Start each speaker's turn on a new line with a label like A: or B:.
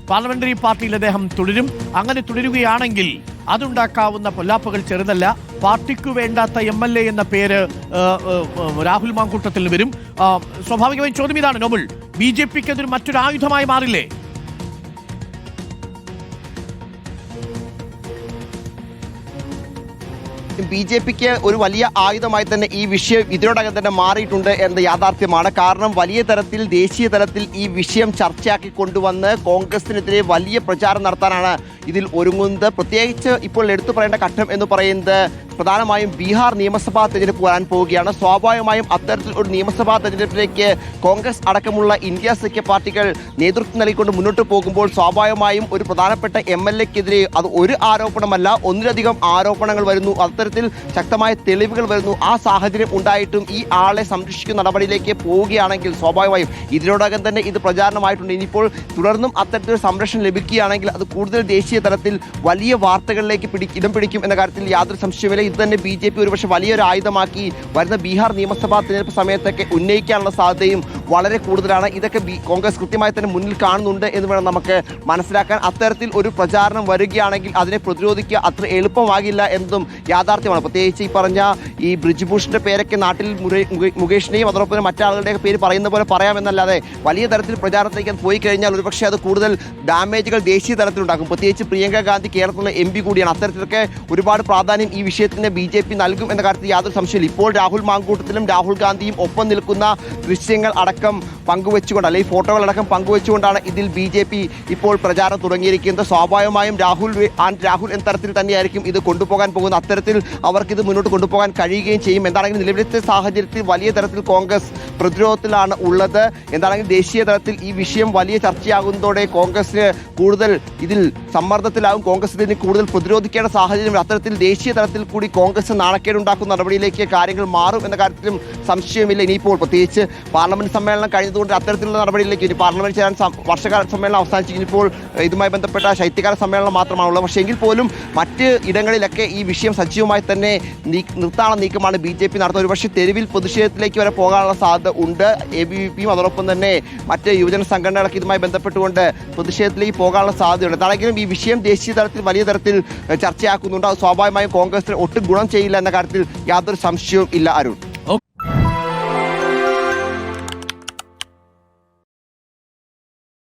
A: Parliamentary പാർട്ടിയിൽ അദ്ദേഹം തുടരും. അങ്ങനെ തുടരുകയാണെങ്കിൽ അതുണ്ടാക്കാവുന്ന പൊല്ലാപ്പുകൾ ചെറുതല്ല. പാർട്ടിക്കു വേണ്ടാത്ത MLA എന്ന പേര് രാഹുൽ മാങ്കൂട്ടത്തിൽ വരും. സ്വാഭാവികമായും ചോദ്യം ഇതാണ്, നോബൽ, BJPക്ക് അതൊരു മറ്റൊരു ആയുധമായി മാറില്ലേ?
B: BJPക്ക് ഒരു വലിയ ആയുധമായി തന്നെ ഈ വിഷയം ഇതിനോടകം തന്നെ മാറിയിട്ടുണ്ട് എന്ന യാഥാർത്ഥ്യമാണ്. കാരണം വലിയ തരത്തിൽ ദേശീയ തലത്തിൽ ഈ വിഷയം ചർച്ചയാക്കി കൊണ്ടുവന്ന് കോൺഗ്രസിനെതിരെ വലിയ പ്രചാരം നടത്താനാണ് ഇതിൽ ഒരുങ്ങുന്നത്. പ്രത്യേകിച്ച് ഇപ്പോൾ എടുത്തു പറയേണ്ട ഘട്ടം എന്ന് പറയുന്നത് പ്രധാനമായും ബീഹാർ നിയമസഭാ തെരഞ്ഞെടുപ്പ് വരാൻ പോവുകയാണ്. സ്വാഭാവികമായും അത്തരത്തിൽ ഒരു നിയമസഭാ തെരഞ്ഞെടുപ്പിലേക്ക് കോൺഗ്രസ് അടക്കമുള്ള ഇന്ത്യ സഖ്യ പാർട്ടികൾ നേതൃത്വം നൽകിക്കൊണ്ട് മുന്നോട്ട് പോകുമ്പോൾ സ്വാഭാവികമായും ഒരു പ്രധാനപ്പെട്ട MLAക്കെതിരെ അത് ഒരു ആരോപണമല്ല, ഒന്നിലധികം ആരോപണങ്ങൾ വരുന്നു, അത്തരത്തിൽ ശക്തമായ തെളിവുകൾ വരുന്നു. ആ സാഹചര്യം ഉണ്ടായിട്ടും ഈ ആളെ സംരക്ഷിക്കുന്ന നടപടിയിലേക്ക് പോവുകയാണെങ്കിൽ സ്വാഭാവികമായും ഇതിനോടകം തന്നെ ഇത് പ്രചാരണമായിട്ടുണ്ട്. ഇനിയിപ്പോൾ തുടർന്നും അത്തരത്തിൽ സംരക്ഷണം ലഭിക്കുകയാണെങ്കിൽ അത് കൂടുതൽ ദേശീയ തലത്തിൽ വലിയ വാർത്തകളിലേക്ക് ഇടം പിടിക്കും എന്ന കാര്യത്തിൽ യാതൊരു സംശയമില്ല. ഇത് തന്നെ BJP ഒരുപക്ഷെ വലിയൊരു ആയുധമാക്കി വരുന്ന ബീഹാർ നിയമസഭാ തെരഞ്ഞെടുപ്പ് സമയത്തൊക്കെ ഉന്നയിക്കാനുള്ള സാധ്യതയും വളരെ കൂടുതലാണ്. ഇതൊക്കെ കോൺഗ്രസ് കൃത്യമായി തന്നെ മുന്നിൽ കാണുന്നുണ്ട് എന്ന് വേണം നമുക്ക് മനസ്സിലാക്കാൻ. അത്തരത്തിൽ ഒരു പ്രചാരണം വരികയാണെങ്കിൽ അതിനെ പ്രതിരോധിക്കുക അത്ര എളുപ്പമാകില്ല എന്നതും യാഥാർത്ഥ്യമാണ്. പ്രത്യേകിച്ച് ഈ പറഞ്ഞ ഈ ബ്രിജ്ഭൂഷന്റെ പേരൊക്കെ നാട്ടിൽ മുകേഷിനെയും അതോടൊപ്പം മറ്റാളുകളുടെയൊക്കെ പേര് പറയുന്ന പോലെ പറയാമെന്നല്ലാതെ വലിയ തരത്തിൽ പ്രചാരണത്തിലേക്ക് അത് പോയി കഴിഞ്ഞാൽ ഒരുപക്ഷെ അത് കൂടുതൽ ഡാമേജുകൾ ദേശീയ തലത്തിലുണ്ടാക്കും. പ്രത്യേകിച്ച് പ്രിയങ്ക ഗാന്ധി കേരളത്തിലുള്ള MP കൂടിയാണ്. അത്തരത്തിലൊക്കെ ഒരുപാട് പ്രാധാന്യം ഈ വിഷയത്തിന് BJP നൽകും എന്ന കാര്യത്തിൽ യാതൊരു സംശയമില്ല. ഇപ്പോൾ രാഹുൽ മാങ്കൂട്ടത്തിലും രാഹുൽ ഗാന്ധിയും ഒപ്പം നിൽക്കുന്ന ദൃശ്യങ്ങൾ അടക്കം പങ്കുവെച്ചുകൊണ്ട് അല്ലെങ്കിൽ ഫോട്ടോകളടക്കം പങ്കുവെച്ചുകൊണ്ടാണ് ഇതിൽ BJP ഇപ്പോൾ പ്രചാരണം തുടങ്ങിയിരിക്കുന്നത്. സ്വാഭാവികമായും രാഹുൽ എന്ന തരത്തിൽ തന്നെയായിരിക്കും ഇത് കൊണ്ടുപോകാൻ പോകുന്നത്. അത്തരത്തിൽ അവർക്കിത് മുന്നോട്ട് കൊണ്ടുപോകാൻ കഴിയുകയും ചെയ്യും. എന്താണെങ്കിലും നിലവിലത്തെ സാഹചര്യത്തിൽ വലിയ തരത്തിൽ കോൺഗ്രസ് പ്രതിരോധത്തിലാണ് ഉള്ളത്. എന്താണെങ്കിലും ദേശീയ തലത്തിൽ ഈ വിഷയം വലിയ ചർച്ചയാകുന്നതോടെ കോൺഗ്രസിന് കൂടുതൽ ഇതിൽ സമ്മർദ്ദത്തിലാകും. കോൺഗ്രസ് ഇതിന് കൂടുതൽ പ്രതിരോധിക്കേണ്ട സാഹചര്യം. അത്തരത്തിൽ ദേശീയ തലത്തിൽ കൂടി കോൺഗ്രസ് നാണക്കേടുണ്ടാക്കുന്ന നടപടിയിലേക്ക് കാര്യങ്ങൾ മാറും എന്ന കാര്യത്തിലും സംശയമില്ല. ഇനിയിപ്പോൾ പ്രത്യേകിച്ച് പാർലമെന്റ് സമ്മേളനം കഴിഞ്ഞതുകൊണ്ട് അത്തരത്തിലുള്ള നടപടിയിലേക്ക് ഇനി പാർലമെന്റ് ചേരാൻ വർഷകാല സമ്മേളനം അവസാനിച്ചിപ്പോൾ ഇതുമായി ബന്ധപ്പെട്ട ശൈത്യകാല സമ്മേളനം മാത്രമാണുള്ളത്. പക്ഷേ എങ്കിൽ പോലും മറ്റ് ഇടങ്ങളിലൊക്കെ ഈ വിഷയം സജീവമായി തന്നെ നിർത്താനുള്ള നീക്കമാണ് BJP നടത്തുന്നത്. ഒരുപക്ഷെ തെരുവിൽ പ്രതിഷേധത്തിലേക്ക് വരെ പോകാനുള്ള സാധ്യത ഉണ്ട്. ABVPയും അതോടൊപ്പം തന്നെ മറ്റ് യുവജന സംഘടനകളൊക്കെ ഇതുമായി ബന്ധപ്പെട്ടുകൊണ്ട് പ്രതിഷേധത്തിലേക്ക് പോകാനുള്ള സാധ്യതയുണ്ട്. എന്താണെങ്കിലും ഈ വിഷയം ദേശീയ തലത്തിൽ വലിയ തരത്തിൽ ചർച്ചയാക്കുന്നുണ്ട്. അത് സ്വാഭാവികമായും കോൺഗ്രസിന് ഒട്ടും ഗുണം ചെയ്യില്ല എന്ന കാര്യത്തിൽ യാതൊരു സംശയവും ഇല്ല. അരുൺ.